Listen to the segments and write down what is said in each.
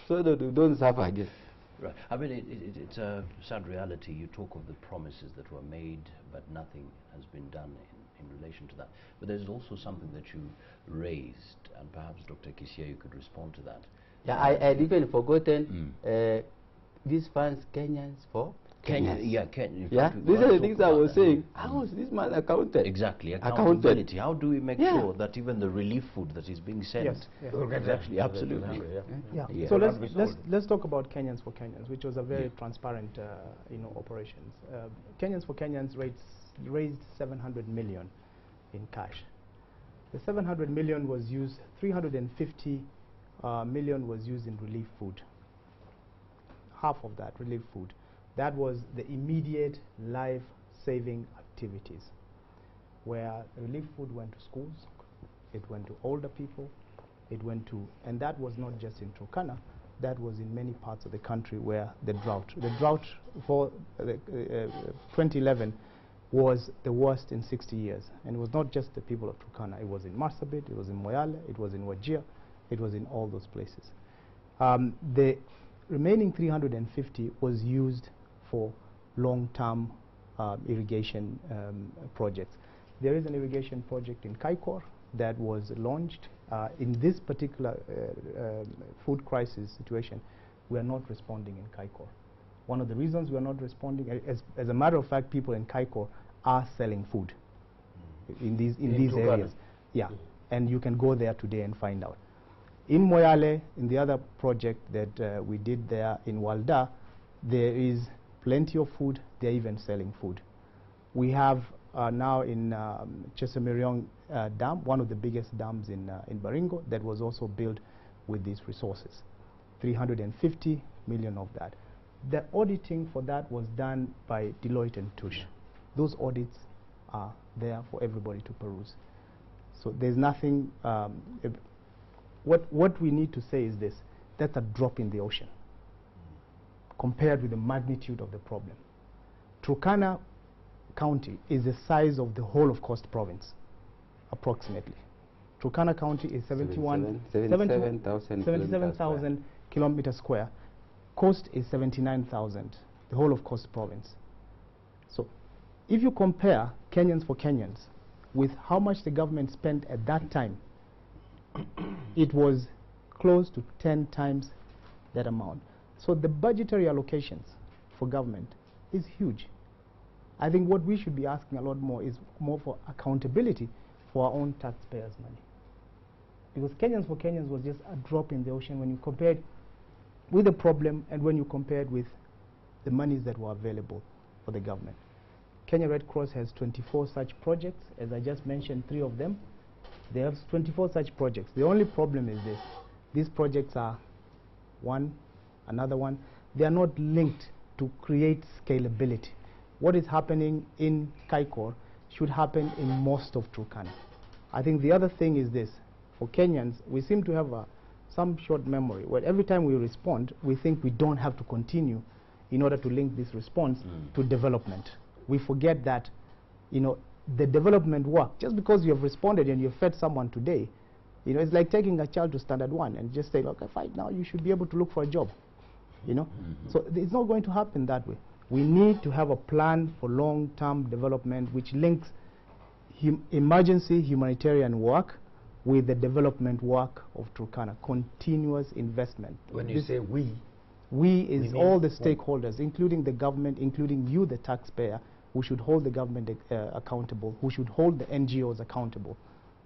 so that we don't suffer again. Right. I mean, it's a sad reality. You talk of the promises that were made, but nothing has been done in relation to that. But there's also something that you raised, and perhaps Dr. Kisia, you could respond to that. Yeah, I had even forgotten these funds, Kenyans for Kenyans. Yeah, Kenya. Yeah, these are the things I was saying. How is this man accounted? Exactly, accountability. How do we make sure that even the relief food that is being sent is actually absolutely? Yeah. So let's talk about Kenyans for Kenyans, which was a very transparent, operations. Kenyans for Kenyans raised 700 million in cash. The 700 million was used. 350 million was used in relief food. Half of that relief food. That was the immediate life-saving activities, where relief food went to schools, it went to older people, it went to, and that was not just in Turkana, that was in many parts of the country where the drought for 2011 was the worst in 60 years. And it was not just the people of Turkana, it was in Marsabit, it was in Moyale, it was in Wajir, it was in all those places. The remaining 350 was used for long-term irrigation projects. There is an irrigation project in Kaikor that was launched. In this particular food crisis situation, we are not responding in Kaikor. One of the reasons we are not responding, as a matter of fact, people in Kaikor are selling food in these areas. Yeah, and you can go there today and find out. In Moyale, in the other project that we did there in Walda, there is plenty of food. They're even selling food. We have now in Chesemiriong Dam, one of the biggest dams in Baringo, that was also built with these resources. 350 million of that. The auditing for that was done by Deloitte and Touche. Those audits are there for everybody to peruse. So there's nothing. What we need to say is this: that's a drop in the ocean compared with the magnitude of the problem. Turkana County is the size of the whole of Coast Province, approximately. Turkana County is 77,000 kilometers square. Coast is 79,000, the whole of Coast Province. So if you compare Kenyans for Kenyans with how much the government spent at that time, it was close to 10 times that amount. So the budgetary allocations for government is huge. I think what we should be asking a lot more is more for accountability for our own taxpayers' money. Because Kenyans for Kenyans was just a drop in the ocean when you compared with the problem and when you compared with the monies that were available for the government. Kenya Red Cross has 24 such projects. As I just mentioned, 3 of them. They have 24 such projects. The only problem is this: these projects are another one. They are not linked to create scalability. What is happening in Kaikor should happen in most of Turkana. I think the other thing is this: for Kenyans, we seem to have some short memory, where every time we respond, we think we don't have to continue in order to link this response to development. We forget that, the development work, just because you have responded and you have fed someone today, it's like taking a child to standard 1 and just saying, okay, fine, now you should be able to look for a job. So it's not going to happen that way. We need to have a plan for long-term development which links emergency humanitarian work with the development work of Turkana. Continuous investment. When you say we is all the stakeholders, including the government, including you, the taxpayer, who should hold the government accountable, who should hold the NGOs accountable.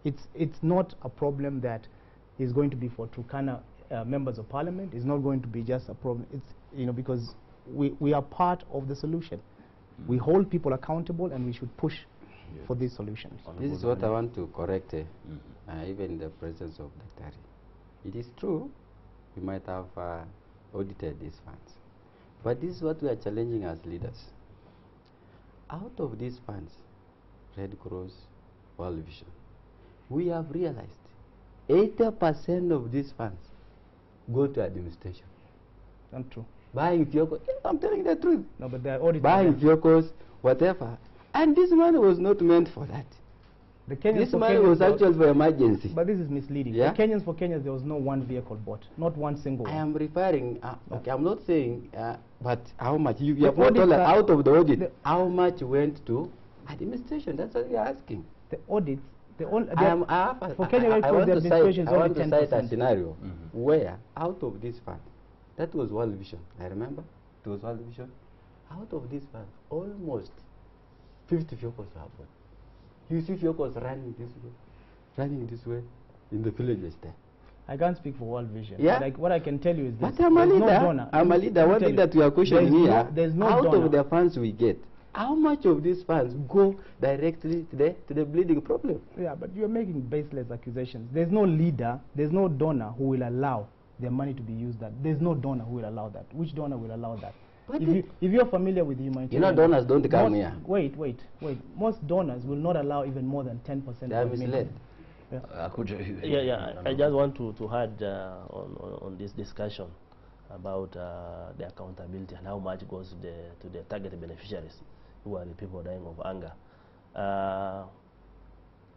It's not a problem that is going to be for Turkana members of parliament. It's not going to be just a problem. It's because we are part of the solution. We hold people accountable, and we should push for these solutions. This is what I want to correct, even in the presence of Dr. It is true, we might have audited these funds, but this is what we are challenging as leaders. Out of these funds, Red Cross, World Vision, we have realized 80% of these funds go to administration. Not true. Buying vehicles, I'm telling the truth. No, but they're audited. Buying vehicles, whatever. And this money was not meant for that. The Kenyans This for money Kenyans was actually for emergency. But this is misleading. Yeah? The Kenyans for Kenyans, there was no one vehicle bought, not one single one. I am referring, okay, I'm not saying, but how much? You The have not told us audits out of the audit, how much went to administration? That's what we are asking. The audits, I for Kenya Red Cross, the administration is only 10%. I want to cite a scenario where, out of this fund, that was World Vision, I remember, it was World Vision. Out of this fund, almost 50 vehicles were bought. You see vehicles running this way in the villages there. I can't speak for World Vision. Yeah. Like what I can tell you is this. But I'm a leader. No donor. I'm a leader. One thing that we are questioning here, there's no out donor. of the funds we get, how much of these funds go directly to the bleeding problem? Yeah, but you're making baseless accusations. There's no leader, there's no donor who will allow their money to be used that. There's no donor who will allow that. Which donor will allow that? If you're familiar with humanitarian... You know, donors don't come here. Wait. Most donors will not allow even more than 10%. They are misled. Yeah. I just want to add on this discussion about the accountability and how much goes to the target beneficiaries, who are the people dying of hunger.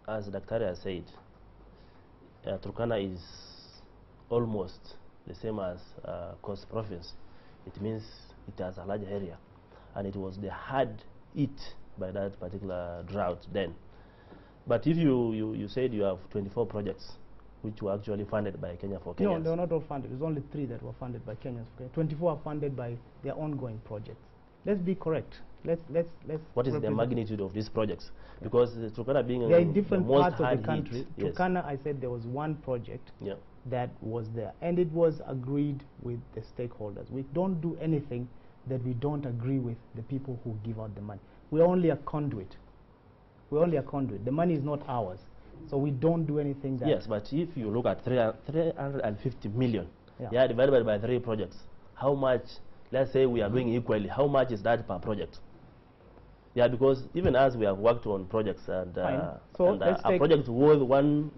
As Dr. has said, Turkana is almost the same as Coast Province. It means it has a large area, and it was the hard hit by that particular drought then. But if you said you have 24 projects which were actually funded by Kenya for Kenyans. No, they were not all funded. There's only 3 that were funded by Kenyans for Kenya. 24 are funded by their ongoing projects. Let's be correct. Let's what is the magnitude of these projects? Because Turkana being they are in different parts of the country. Yes. Turkana, I said there was one project that was there, and it was agreed with the stakeholders. We don't do anything that we don't agree with the people who give out the money. We're only a conduit. We're only a conduit. The money is not ours, so we don't do anything that... Yes, but if you look at 350 million, divided by 3 projects, how much, let's say we are doing equally, how much is that per project? Yeah, because even as we have worked on projects and, a project worth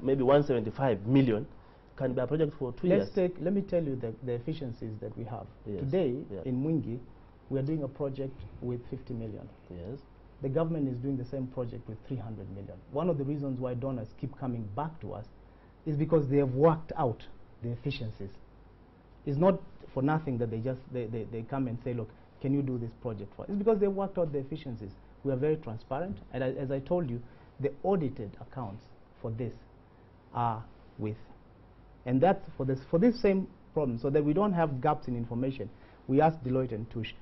maybe 175 million can be a project for 2 years. Let me tell you the efficiencies that we have. Yes. Today, in Mwingi, we are doing a project with 50 million. Yes. The government is doing the same project with 300 million. One of the reasons why donors keep coming back to us is because they have worked out the efficiencies. It's not for nothing that they come and say, look, can you do this project for us? It's because they've worked out the efficiencies. We are very transparent, and as I told you, the audited accounts for this are with, and that's for this same problem, so that we don't have gaps in information. We asked Deloitte and Touche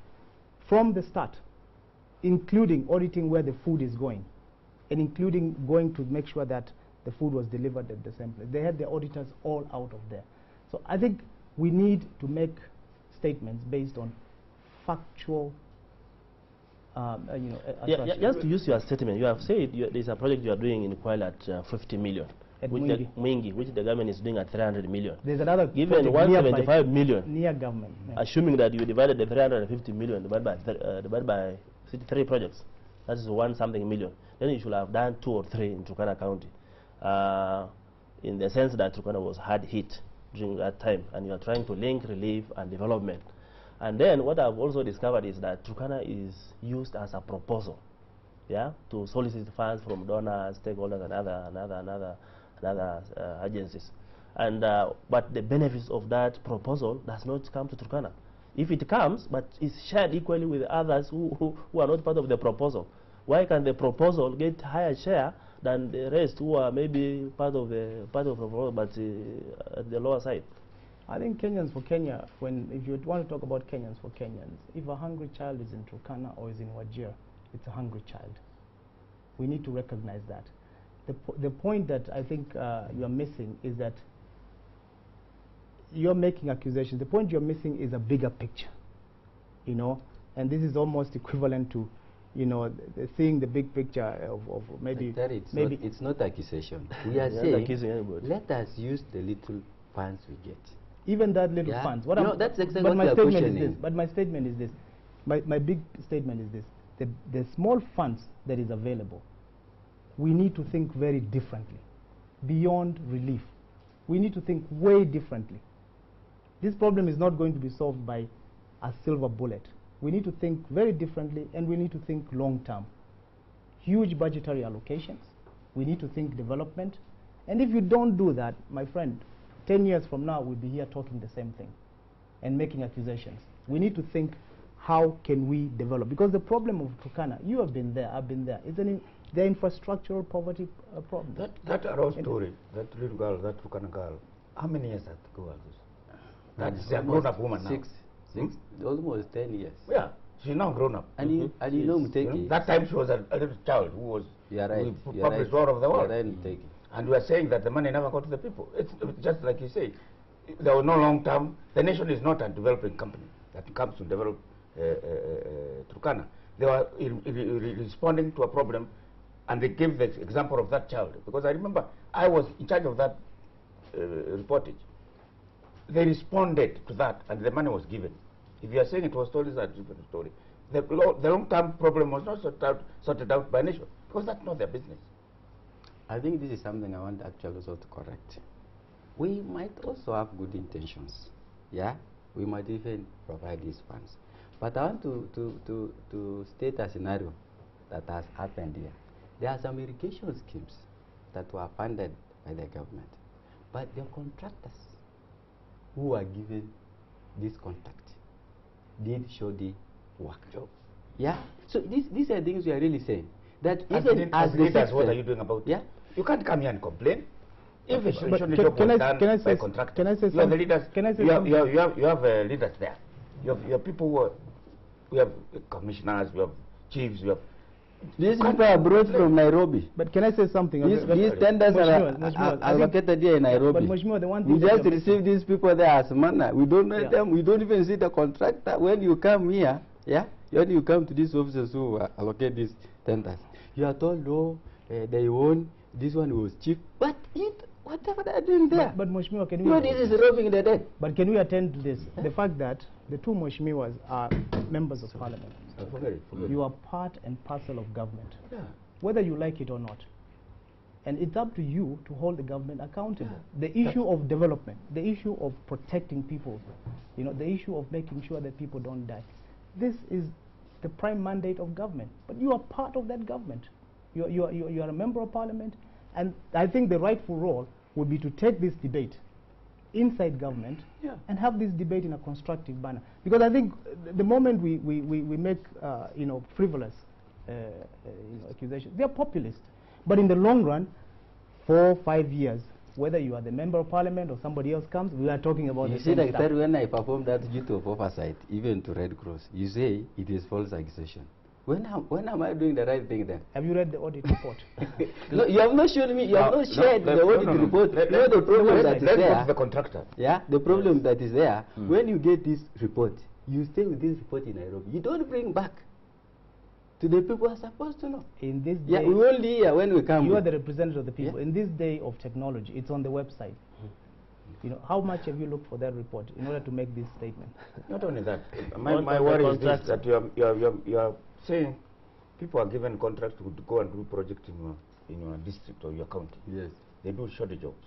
from the start, including auditing where the food is going, and including going to make sure that the food was delivered at the same place. They had the auditors all out of there. So I think we need to make statements based on factual, just to use your statement, you have said there's a project you are doing in Kuala at 50 million. At Mwingi, which the government is doing at 300 million. There's another given 175 million near government. Assuming that you divided the 350 million divided by 3 projects, that is 1-something million. Then you should have done 2 or 3 in Turkana County, in the sense that Turkana was hard hit during that time, and you are trying to link relief and development. And then what I've also discovered is that Turkana is used as a proposal, to solicit funds from donors, stakeholders, and other agencies. And but the benefits of that proposal does not come to Turkana. If it comes, but it's shared equally with others who are not part of the proposal. Why can the proposal get higher share than the rest who are maybe part of the proposal, but at the lower side? I think Kenyans for Kenya, if you want to talk about Kenyans for Kenyans, if a hungry child is in Turkana or is in Wajir, it's a hungry child. We need to recognize that. The point that I think you're missing is that you're making accusations. The point you're missing is a bigger picture, and this is almost equivalent to, seeing the big picture of maybe... It's not accusation. We are saying, let us use the little funds we get. Even that little funds. That's exactly what we are questioning. But my statement is this. My big statement is this. The small funds that is available, we need to think very differently. Beyond relief. We need to think way differently. This problem is not going to be solved by a silver bullet. We need to think very differently, and we need to think long term. Huge budgetary allocations, We need to think development. And if you don't do that, my friend, 10 years from now, we'll be here talking the same thing and making accusations. We need to think, how can we develop? Because the problem of Turkana, you have been there, I've been there, isn't it? The infrastructural poverty problem. That Arrow story, that little girl, that Turkana girl, how many years ago was this? That's a grown-up woman now. Six, almost 10 years. Yeah, she's now grown up. And you know, Muteki, that time she was a little child who was published all over the world. And we are saying that the money never got to the people. It's just like you say, there was no long term. The nation is not a developing company that comes to develop Turkana. They were responding to a problem, and they gave the example of that child. Because I remember I was in charge of that reportage. They responded to that, and the money was given. If you are saying it was told, it's a different story. The long-term problem was not sorted out by nation, because that's not their business. I think this is something I want actually also to correct. We might also have good intentions. Yeah, we might even provide these funds. But I want to state a scenario that has happened here. There are some irrigation schemes that were funded by the government, but the contractors who are given this contract did shoddy work. Yeah. So these are things we are really saying. That even as leaders, what are you doing about it? Yeah. You can't come here and complain. If a job was done by contractors, can I say you have the leaders. Can I say you have leaders there. You have people who are, we have commissioners, we have chiefs, we have. These people are brought from Nairobi. But can I say something? These tenders are located here in Nairobi. But the one thing we just receive these people there as manna. We don't know them. We don't even see the contractor. When you come here, when you come to these officers who allocate these tenders, you are told, no, they won. This one was cheap. But whatever they are doing there. But Mheshimiwa, can we... this is robbing the dead. But can we attend to this? The fact that the two Mheshimiwas are members of parliament. You are part and parcel of government. Yeah. Whether you like it or not. And it's up to you to hold the government accountable. Yeah. The issue of development, the issue of protecting people, the issue of making sure that people don't die. This is the prime mandate of government. But you are part of that government. You are a member of parliament, and I think the rightful role would be to take this debate inside government and have this debate in a constructive manner. Because I think the moment we make frivolous accusations, they are populist. But in the long run, 4 or 5 years, whether you are the member of parliament or somebody else comes, we are talking about the same stuff. When I perform that duty of oversight, even to Red Cross, you say it is false accusation. When am I doing the right thing then? Have you read the audit report? No, you have not shown me, you have not shared the audit report. The problem that is there. The contractor. Yeah, the problem that is there, when you get this report, you stay with this report in Nairobi. You don't bring back to the people who are supposed to know. In this day, we only hear when we come. You are the representative of the people. In this day of technology, it's on the website. How much have you looked for that report in order to make this statement? Not only that, my worry is this, that you are saying people are given contracts to go and do projects in your district or your county. Yes. They do shoddy jobs.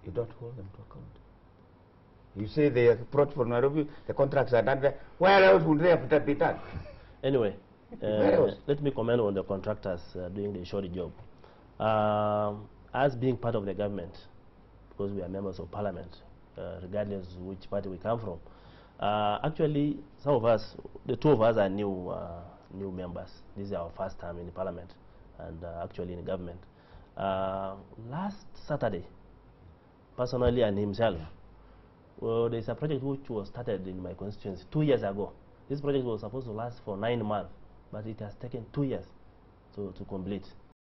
You don't hold them to account. You say they are brought from Nairobi, the contracts are done there. Where else would they have be done? Anyway, let me comment on the contractors doing the shoddy job. As being part of the government, because we are members of parliament, regardless of which party we come from, actually, some of us, the two of us are new members. This is our first time in the parliament and actually in the government. Last Saturday, personally and himself, there's a project which was started in my constituency 2 years ago. This project was supposed to last for 9 months, but it has taken 2 years to complete.